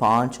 5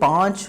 5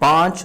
5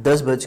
10:52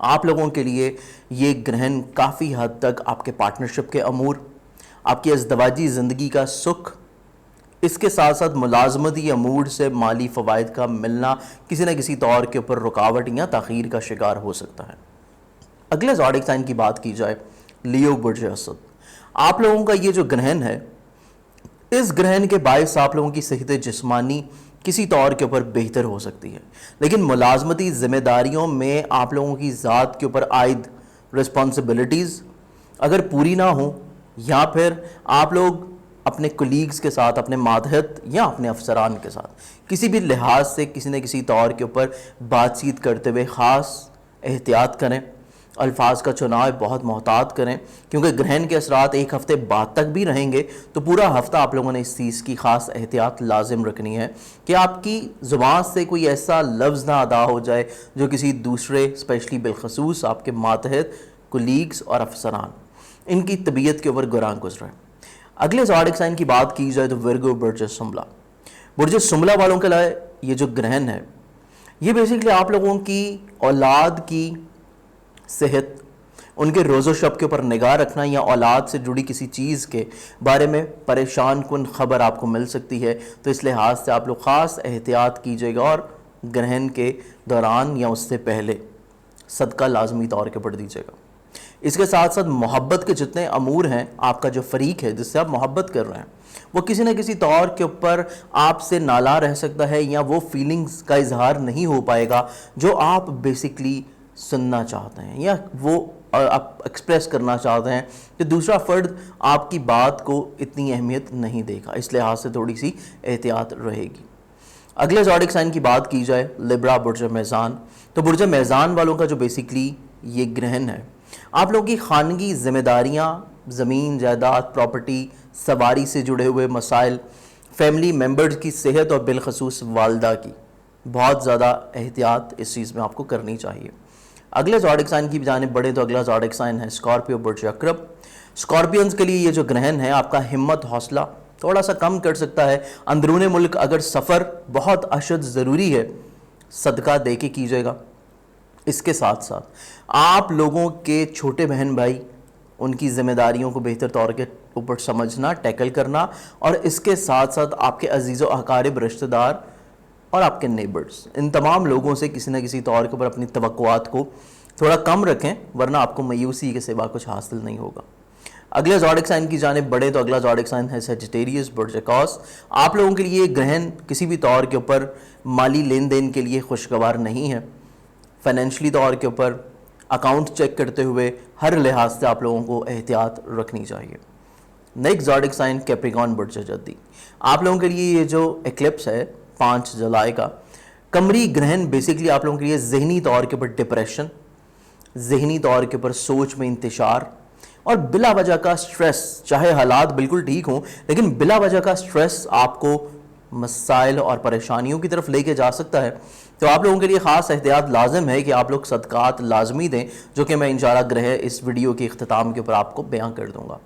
آپ لوگوں کے لیے یہ گرہن کافی حد تک آپ کے پارٹنرشپ کے امور، آپ کی ازدواجی زندگی کا سکھ، اس کے ساتھ ساتھ ملازمتی امور سے مالی فوائد کا ملنا کسی نہ کسی طور کے اوپر رکاوٹ یا تاخیر کا شکار ہو سکتا ہے۔ اگلے زوڈک سائن کی بات کی جائے، لیو برج اسد، آپ لوگوں کا یہ جو گرہن ہے، اس گرہن کے باعث آپ لوگوں کی صحت جسمانی کسی طور کے اوپر بہتر ہو سکتی ہے، لیکن ملازمتی ذمہ داریوں میں آپ لوگوں کی ذات کے اوپر عائد رسپانسبلٹیز اگر پوری نہ ہوں، یا پھر آپ لوگ اپنے کولیگز کے ساتھ، اپنے ماتحت یا اپنے افسران کے ساتھ کسی بھی لحاظ سے کسی نہ کسی طور کے اوپر بات چیت کرتے ہوئے خاص احتیاط کریں، الفاظ کا چناؤ بہت محتاط کریں، کیونکہ گرہن کے اثرات ایک ہفتے بعد تک بھی رہیں گے، تو پورا ہفتہ آپ لوگوں نے اس چیز کی خاص احتیاط لازم رکھنی ہے کہ آپ کی زبان سے کوئی ایسا لفظ نہ ادا ہو جائے جو کسی دوسرے، اسپیشلی بالخصوص آپ کے ماتحت، کولیگز اور افسران، ان کی طبیعت کے اوپر گراں گزرے۔ اگلے زوڈک سائن کی بات کی جائے تو ورگو برج سمبلا، برج سمبلا والوں کے لیے یہ جو گرہن ہے، یہ بیسیکلی آپ لوگوں کی اولاد کی صحت، ان کے روز و شب کے اوپر نگاہ رکھنا، یا اولاد سے جڑی کسی چیز کے بارے میں پریشان کن خبر آپ کو مل سکتی ہے، تو اس لحاظ سے آپ لوگ خاص احتیاط کیجیے گا، اور گرہن کے دوران یا اس سے پہلے صدقہ لازمی طور کے اوپر دیجیے گا۔ اس کے ساتھ ساتھ محبت کے جتنے امور ہیں، آپ کا جو فریق ہے جس سے آپ محبت کر رہے ہیں، وہ کسی نہ کسی طور کے اوپر آپ سے نالاں رہ سکتا ہے، یا وہ فیلنگز کا اظہار نہیں ہو پائے گا جو آپ بیسکلی سننا چاہتے ہیں، یا وہ آپ ایکسپریس کرنا چاہتے ہیں، کہ دوسرا فرد آپ کی بات کو اتنی اہمیت نہیں دے گا، اس لحاظ سے تھوڑی سی احتیاط رہے گی۔ اگلے زوڈک سائن کی بات کی جائے، لبرا برج میزان، تو برج میزان والوں کا جو بیسکلی یہ گرہن ہے، آپ لوگوں کی خانگی ذمہ داریاں، زمین جائیداد، پراپرٹی، سواری سے جڑے ہوئے مسائل، فیملی ممبرز کی صحت اور بالخصوص والدہ کی بہت زیادہ احتیاط اس چیز میں آپ کو کرنی چاہیے۔ اگلے زوڈک سائن کی جانب بڑھیں تو اگلا زوڈک سائن ہے اسکارپیو برج عقرب۔ اسکارپینز کے لیے یہ جو گرہن ہے، آپ کا ہمت، حوصلہ تھوڑا سا کم کر سکتا ہے۔ اندرون ملک اگر سفر بہت اشد ضروری ہے، صدقہ دے کے کیجیے گا۔ اس کے ساتھ ساتھ آپ لوگوں کے چھوٹے بہن بھائی، ان کی ذمہ داریوں کو بہتر طور کے اوپر سمجھنا، ٹیکل کرنا، اور اس کے ساتھ ساتھ آپ کے عزیز و اقارب، رشتہ دار اور آپ کے نیبرز، ان تمام لوگوں سے کسی نہ کسی طور کے اوپر اپنی توقعات کو تھوڑا کم رکھیں، ورنہ آپ کو مایوسی کے سوا کچھ حاصل نہیں ہوگا۔ اگلے زوڈک سائن کی جانب بڑھے تو اگلا زوڈک سائن ہے سیجیٹیریس برج اکوس۔ آپ لوگوں کے لیے یہ گرہن کسی بھی طور کے اوپر مالی لین دین کے لیے خوشگوار نہیں ہے۔ فائنینشلی طور کے اوپر اکاؤنٹ چیک کرتے ہوئے ہر لحاظ سے آپ لوگوں کو احتیاط رکھنی چاہیے۔ نیکسٹ زوڈک سائن کیپریکان برج جدی، آپ لوگوں کے لیے یہ جو ایکلپس ہے 5 جولائی کا قمری گرہن، بیسکلی آپ لوگوں کے لیے ذہنی طور کے اوپر ڈپریشن، ذہنی طور کے اوپر سوچ میں انتشار، اور بلا وجہ کا سٹریس، چاہے حالات بالکل ٹھیک ہوں لیکن بلا وجہ کا سٹریس آپ کو مسائل اور پریشانیوں کی طرف لے کے جا سکتا ہے۔ تو آپ لوگوں کے لیے خاص احتیاط لازم ہے کہ آپ لوگ صدقات لازمی دیں، جو کہ میں انشاءاللہ گرہ اس ویڈیو کے اختتام کے اوپر آپ کو بیان کر دوں گا۔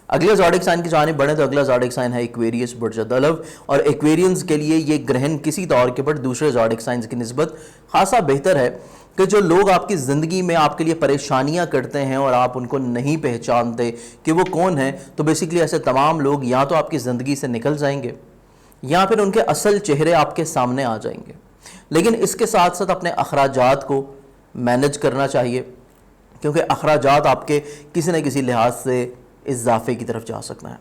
اگلے زوڈک سائن کی جانب بڑھیں تو اگلا زوڈک سائن ہے ایکویریس برج دلو، اور ایکویرینز کے لیے یہ گرہن کسی طور کے پر دوسرے زوڈک سائنز کی نسبت خاصا بہتر ہے، کہ جو لوگ آپ کی زندگی میں آپ کے لیے پریشانیاں کرتے ہیں اور آپ ان کو نہیں پہچانتے کہ وہ کون ہیں، تو بیسکلی ایسے تمام لوگ یا تو آپ کی زندگی سے نکل جائیں گے، یا پھر ان کے اصل چہرے آپ کے سامنے آ جائیں گے۔ لیکن اس کے ساتھ ساتھ اپنے اخراجات کو مینج کرنا چاہیے، کیونکہ اخراجات آپ کے کسی نہ کسی لحاظ سے اضافے کی طرف جا سکتا ہے۔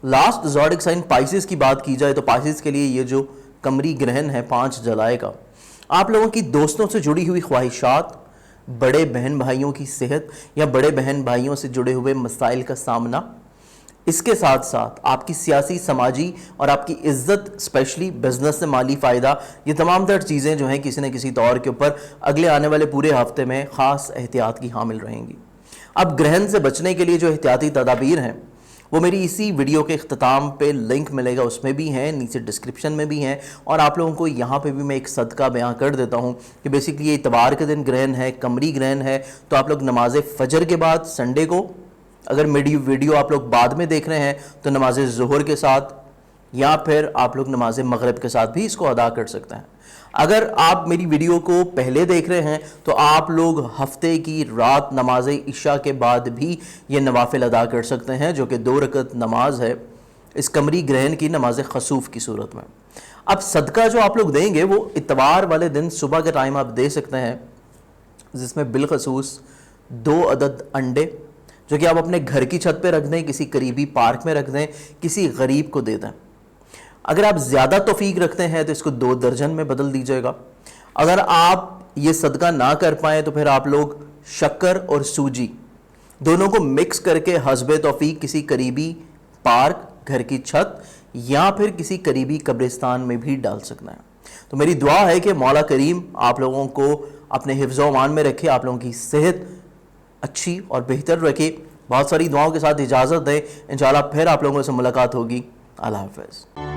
لاسٹ زوڈک سائن پائسس کی بات کی جائے تو پائسس کے لیے یہ جو قمری گرہن ہے 5 جولائی کا، آپ لوگوں کی دوستوں سے جڑی ہوئی خواہشات، بڑے بہن بھائیوں کی صحت یا بڑے بہن بھائیوں سے جڑے ہوئے مسائل کا سامنا، اس کے ساتھ ساتھ آپ کی سیاسی، سماجی اور آپ کی عزت، اسپیشلی بزنس سے مالی فائدہ، یہ تمام تر چیزیں جو ہیں کسی نہ کسی طور کے اوپر اگلے آنے والے پورے ہفتے میں خاص احتیاط کی حامل رہیں گی۔ اب گرہن سے بچنے کے لیے جو احتیاطی تدابیر ہیں وہ میری اسی ویڈیو کے اختتام پہ لنک ملے گا، اس میں بھی ہیں، نیچے ڈسکرپشن میں بھی ہیں، اور آپ لوگوں کو یہاں پہ بھی میں ایک صدقہ بیان کر دیتا ہوں کہ بیسکلی یہ اتوار کے دن گرہن ہے، قمری گرہن ہے، تو آپ لوگ نماز فجر کے بعد سنڈے کو، اگر میری ویڈیو آپ لوگ بعد میں دیکھ رہے ہیں تو نماز ظہر کے ساتھ، یا پھر آپ لوگ نماز مغرب کے ساتھ بھی اس کو ادا کر سکتے ہیں۔ اگر آپ میری ویڈیو کو پہلے دیکھ رہے ہیں تو آپ لوگ ہفتے کی رات نماز عشاء کے بعد بھی یہ نوافل ادا کر سکتے ہیں، جو کہ 2 رکعت نماز ہے اس قمری گرہن کی نماز خسوف کی صورت میں۔ اب صدقہ جو آپ لوگ دیں گے وہ اتوار والے دن صبح کے ٹائم آپ دے سکتے ہیں، جس میں بالخصوص 2 عدد انڈے جو کہ آپ اپنے گھر کی چھت پہ رکھ دیں، کسی قریبی پارک میں رکھ دیں، کسی غریب کو دے دیں۔ اگر آپ زیادہ توفیق رکھتے ہیں تو اس کو 2 درجن میں بدل دیجیے گا۔ اگر آپ یہ صدقہ نہ کر پائیں تو پھر آپ لوگ شکر اور سوجی دونوں کو مکس کر کے حسب توفیق کسی قریبی پارک، گھر کی چھت یا پھر کسی قریبی قبرستان میں بھی ڈال سکنا ہے۔ تو میری دعا ہے کہ مولا کریم آپ لوگوں کو اپنے حفظ و امان میں رکھے، آپ لوگوں کی صحت اچھی اور بہتر رکھے۔ بہت ساری دعاؤں کے ساتھ اجازت دیں، انشاءاللہ پھر آپ لوگوں سے ملاقات ہوگی۔ اللہ حافظ۔